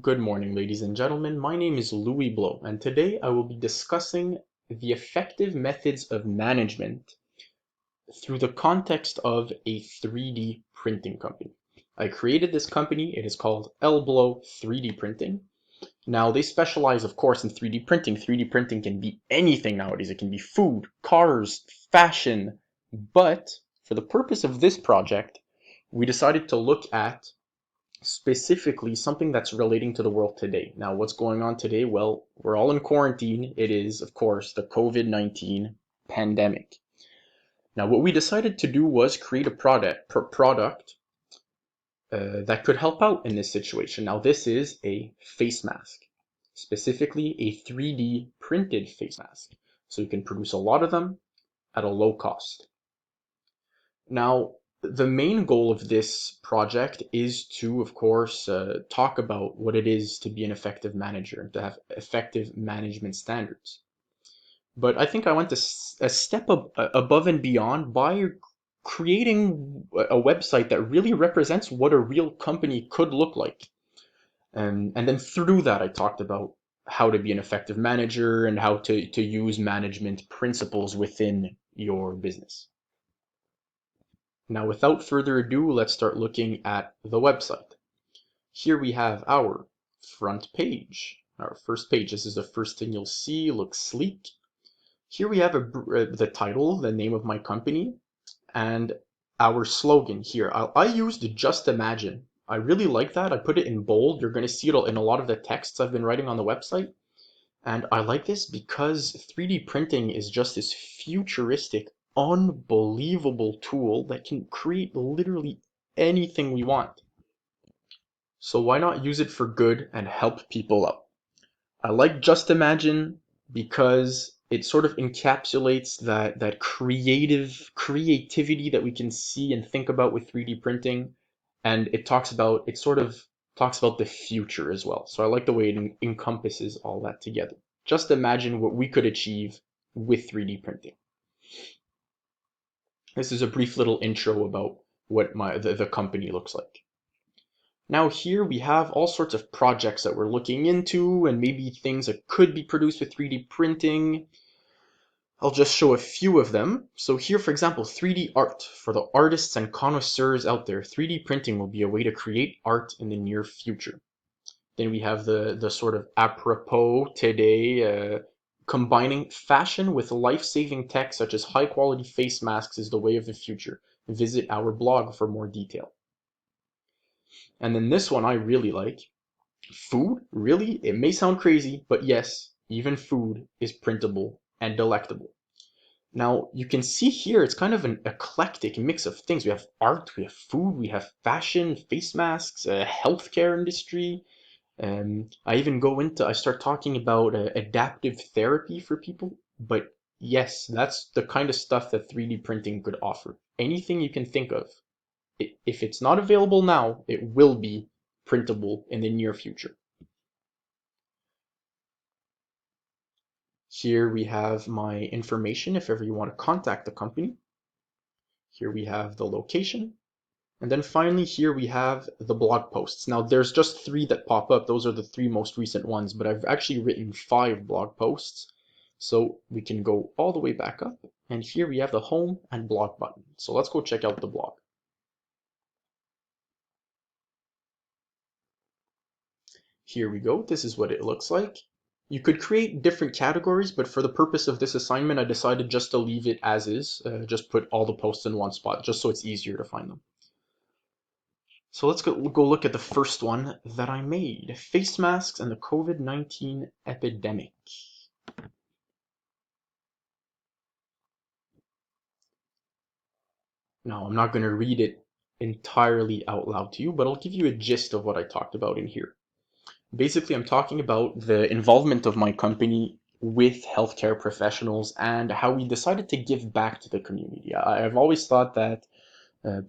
Good morning, ladies and gentlemen. My name is Louis Blow, and today I will be discussing the effective methods of management through the context of a 3D printing company. I created this company. It is called Elblow 3D Printing. Now, they specialize, of course, in 3D printing. 3D printing can be anything nowadays. It can be food, cars, fashion. But for the purpose of this project, we decided to look at specifically something that's relating to the world today. Now, what's going on today? Well, we're all in quarantine. It is, of course, the COVID-19 pandemic. Now, what we decided to do was create a product that could help out in this situation. Now, this is a face mask, specifically a 3D printed face mask. So you can produce a lot of them at a low cost. Now, the main goal of this project is to, of course, talk about what it is to be an effective manager and to have effective management standards. But I think I went a step above and beyond by creating a website that really represents what a real company could look like. And then through that, I talked about how to be an effective manager and how to use management principles within your business. Now, without further ado, let's start looking at the website. Here we have our front page, our first page. This is the first thing you'll see, looks sleek. Here we have the title, the name of my company, and our slogan here. I used Just Imagine. I really like that. I put it in bold. You're going to see it in a lot of the texts I've been writing on the website. And I like this because 3D printing is just this futuristic, unbelievable tool that can create literally anything we want. So why not use it for good and help people out? I like Just Imagine because it sort of encapsulates that creativity that we can see and think about with 3D printing, and it sort of talks about the future as well. So I like the way it encompasses all that together. Just imagine what we could achieve with 3D printing. This is a brief little intro about what the company looks like. Now here we have all sorts of projects that we're looking into and maybe things that could be produced with 3D printing. I'll just show a few of them. So here, for example, 3D art. For the artists and connoisseurs out there, 3D printing will be a way to create art in the near future. Then we have the sort of apropos today, combining fashion with life-saving tech such as high-quality face masks is the way of the future. Visit our blog for more detail. And then this one I really like. Food, really? It may sound crazy, but yes, even food is printable and delectable. Now, you can see here, it's kind of an eclectic mix of things. We have art, we have food, we have fashion, face masks, healthcare industry. I start talking about adaptive therapy for people. But yes, that's the kind of stuff that 3D printing could offer. Anything you can think of. If it's not available now, it will be printable in the near future. Here we have my information if ever you want to contact the company. Here we have the location. And then finally here we have the blog posts. Now there's just 3 that pop up. Those are the 3 most recent ones, but I've actually written 5 blog posts. So we can go all the way back up. And here we have the home and blog button. So let's go check out the blog. Here we go. This is what it looks like. You could create different categories, but for the purpose of this assignment, I decided just to leave it as is. Just put all the posts in one spot, just so it's easier to find them. So let's go look at the first one that I made. Face masks and the COVID-19 epidemic. Now, I'm not going to read it entirely out loud to you, but I'll give you a gist of what I talked about in here. Basically, I'm talking about the involvement of my company with healthcare professionals and how we decided to give back to the community. I've always thought that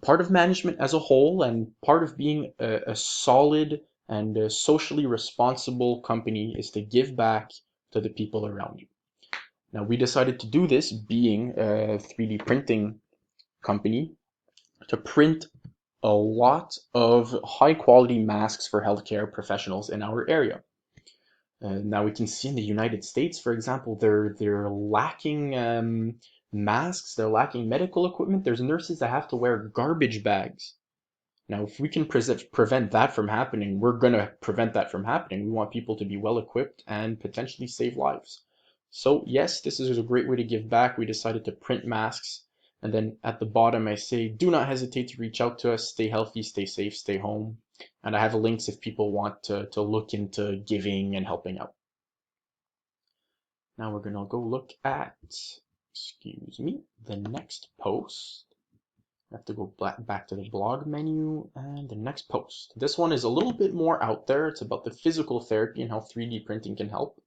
part of management as a whole and part of being a solid and a socially responsible company is to give back to the people around you. Now, we decided to do this being a 3D printing company to print a lot of high quality masks for healthcare professionals in our area. Now we can see in the United States, for example, they're lacking masks, they're lacking medical equipment. There's nurses that have to wear garbage bags. Now, if we can prevent that from happening, we're going to prevent that from happening. We want people to be well equipped and potentially save lives. So yes, this is a great way to give back. We decided to print masks. And then at the bottom, I say, do not hesitate to reach out to us. Stay healthy, stay safe, stay home. And I have links if people want to look into giving and helping out. Now we're going to go look at, excuse me, the next post. I have to go back to the blog menu and the next post. This one is a little bit more out there. It's about the physical therapy and how 3D printing can help.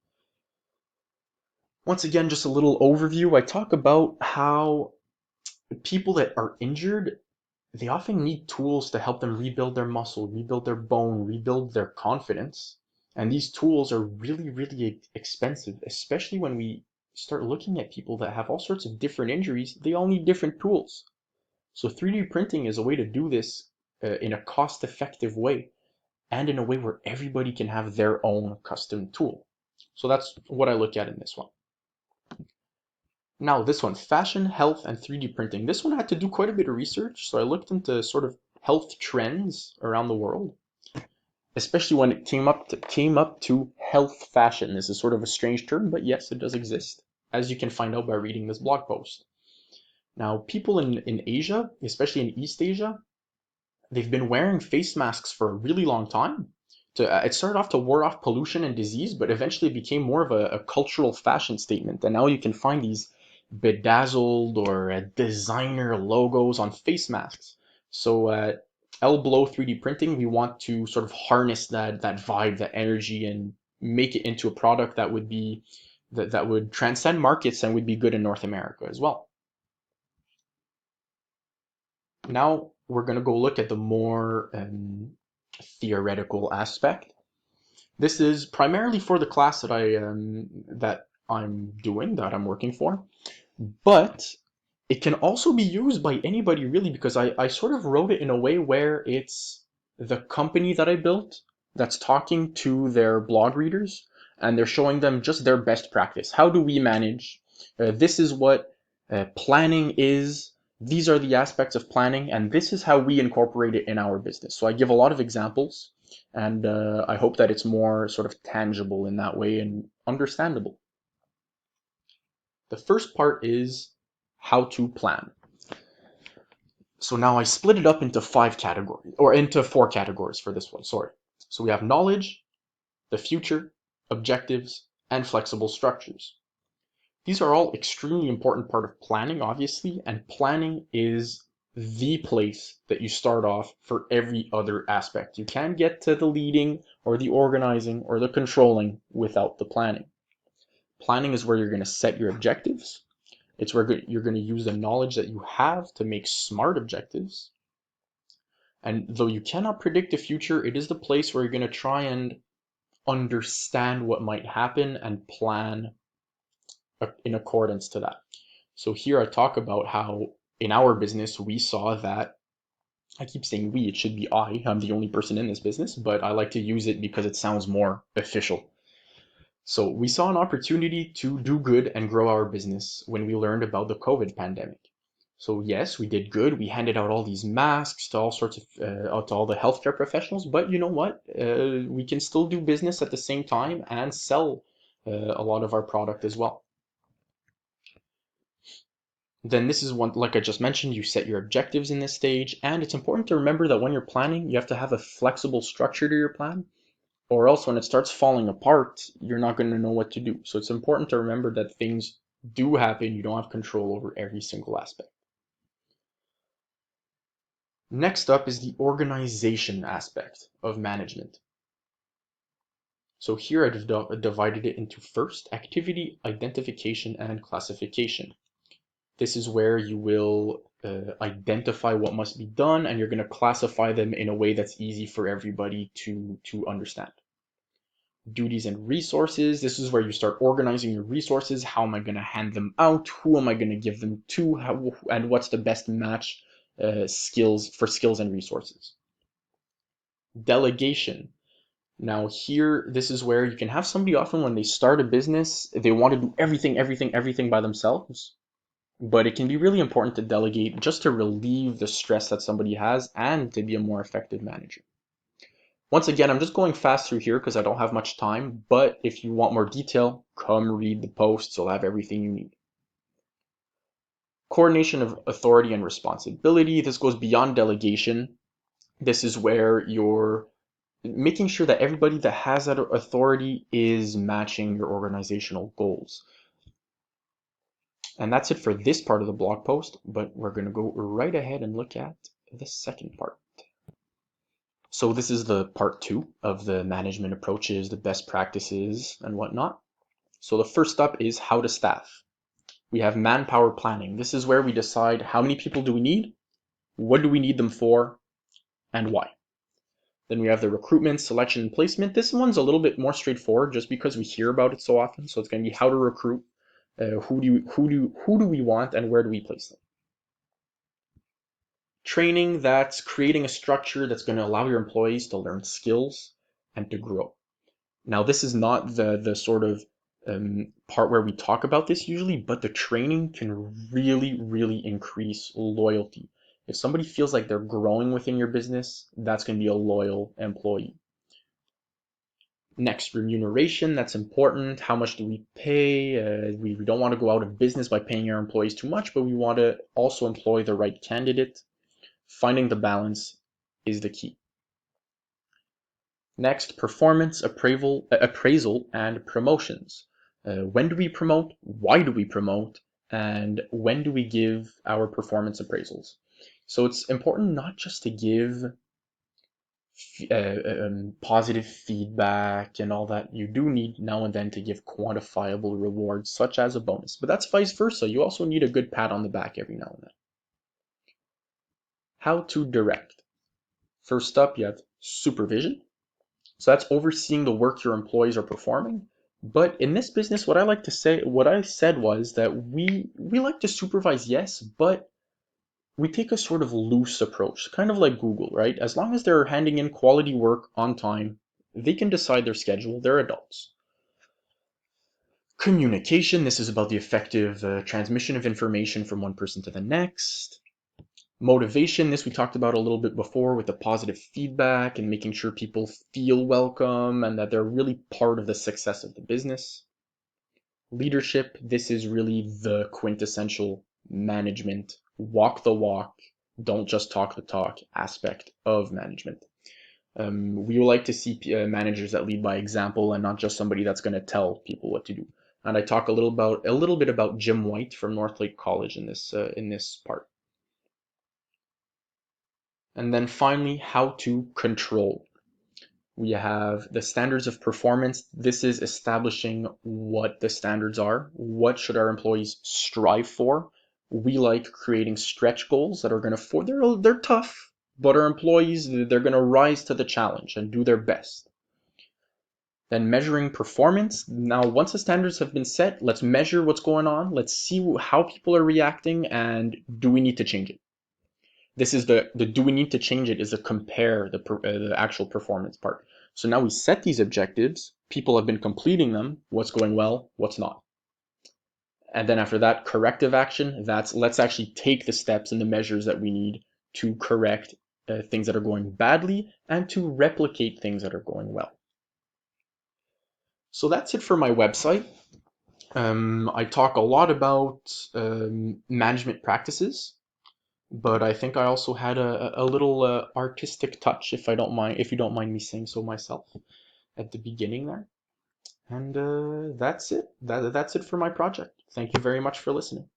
Once again, just a little overview. I talk about how people that are injured, they often need tools to help them rebuild their muscle, rebuild their bone, rebuild their confidence. And these tools are really, really expensive, especially when we start looking at people that have all sorts of different injuries. They all need different tools. So 3D printing is a way to do this in a cost-effective way and in a way where everybody can have their own custom tool. So that's what I look at in this one. Now this one, fashion, health, and 3D printing. This one I had to do quite a bit of research, so I looked into sort of health trends around the world, especially when it came up to health fashion. This is sort of a strange term, but yes, it does exist, as you can find out by reading this blog post. Now, people in Asia, especially in East Asia, they've been wearing face masks for a really long time. It started off to ward off pollution and disease, but eventually it became more of a cultural fashion statement. And now you can find these bedazzled or designer logos on face masks. So L-Blow 3D printing, we want to sort of harness that vibe, that energy, and make it into a product that would be that would transcend markets and would be good in North America as well. Now we're going to go look at the more theoretical aspect. This is primarily for the class that I'm working for, but it can also be used by anybody really, because I sort of wrote it in a way where it's the company that I built that's talking to their blog readers and they're showing them just their best practice. How do we manage? This is what planning is. These are the aspects of planning, and this is how we incorporate it in our business. So I give a lot of examples, and I hope that it's more sort of tangible in that way and understandable. The first part is how to plan. So now I split it up into into 4 categories for this one, sorry. So we have knowledge, the future, objectives, and flexible structures. These are all extremely important part of planning, obviously, and planning is the place that you start off for every other aspect. You can't get to the leading or the organizing or the controlling without the planning. Planning is where you're going to set your objectives. It's where you're going to use the knowledge that you have to make smart objectives. And though you cannot predict the future, it is the place where you're going to try and understand what might happen and plan in accordance to that. So here I talk about how in our business we saw that, I keep saying we, it should be I'm the only person in this business, but I like to use it because it sounds more official. So we saw an opportunity to do good and grow our business when we learned about the COVID pandemic. So yes, we did good. We handed out all these masks to all sorts of to all the healthcare professionals. But you know what? We can still do business at the same time and sell a lot of our product as well. Then this is one, like I just mentioned, you set your objectives in this stage, and it's important to remember that when you're planning, you have to have a flexible structure to your plan, or else when it starts falling apart, you're not going to know what to do. So it's important to remember that things do happen. You don't have control over every single aspect. Next up is the organization aspect of management. So here I've divided it into first, activity identification and classification. This is where you will identify what must be done, and you're going to classify them in a way that's easy for everybody to understand. Duties and resources. This is where you start organizing your resources. How am I going to hand them out? Who am I going to give them to? And what's the best match skills and resources. Delegation. Now here, this is where you can have somebody often when they start a business, they want to do everything by themselves. But it can be really important to delegate just to relieve the stress that somebody has and to be a more effective manager. Once again, I'm just going fast through here because I don't have much time, but if you want more detail, come read the posts. You'll have everything you need. Coordination of authority and responsibility. This goes beyond delegation. This is where you're making sure that everybody that has that authority is matching your organizational goals. And that's it for this part of the blog post, but we're going to go right ahead and look at the second part. So this is the part 2 of the management approaches, the best practices and whatnot. So the first up is how to staff. We have manpower planning. This is where we decide how many people do we need, what do we need them for, and why. Then we have the recruitment, selection, and placement. This one's a little bit more straightforward just because we hear about it so often. So it's going to be how to recruit, who do we want, and where do we place them. Training, that's creating a structure that's going to allow your employees to learn skills and to grow. Now, this is not the sort of part where we talk about this usually, but the training can really increase loyalty. If somebody feels like they're growing within your business, that's going to be a loyal employee. Next, remuneration, that's important. How much do we pay? We don't want to go out of business by paying our employees too much, but we want to also employ the right candidate. Finding the balance is the key. Next, performance, appraisal, and promotions. When do we promote? Why do we promote? And when do we give our performance appraisals? So it's important not just to give positive feedback and all that. You do need now and then to give quantifiable rewards, such as a bonus. But that's vice versa. You also need a good pat on the back every now and then. How to direct. First up, you have supervision. So that's overseeing the work your employees are performing. But in this business, what I said was that we like to supervise, yes, but we take a sort of loose approach, kind of like Google, right? As long as they're handing in quality work on time, they can decide their schedule, they're adults. Communication, this is about the effective transmission of information from one person to the next. Motivation, this we talked about a little bit before with the positive feedback and making sure people feel welcome and that they're really part of the success of the business. Leadership, this is really the quintessential management, walk the walk, don't just talk the talk aspect of management. We would like to see managers that lead by example and not just somebody that's going to tell people what to do. And I talk a little bit about Jim White from Northlake College in this part. And then finally, how to control. We have the standards of performance. This is establishing what the standards are. What should our employees strive for? We like creating stretch goals that are going to, they're tough, but our employees, they're going to rise to the challenge and do their best. Then measuring performance. Now, once the standards have been set, let's measure what's going on. Let's see how people are reacting and do we need to change it? This is the do we need to change it is to compare the actual performance part. So now we set these objectives. People have been completing them. What's going well? What's not? And then after that, corrective action. Let's actually take the steps and the measures that we need to correct things that are going badly and to replicate things that are going well. So that's it for my website. I talk a lot about management practices. But I think I also had a little artistic touch, if you don't mind me saying so myself, at the beginning there. And that's it. That's it for my project. Thank you very much for listening.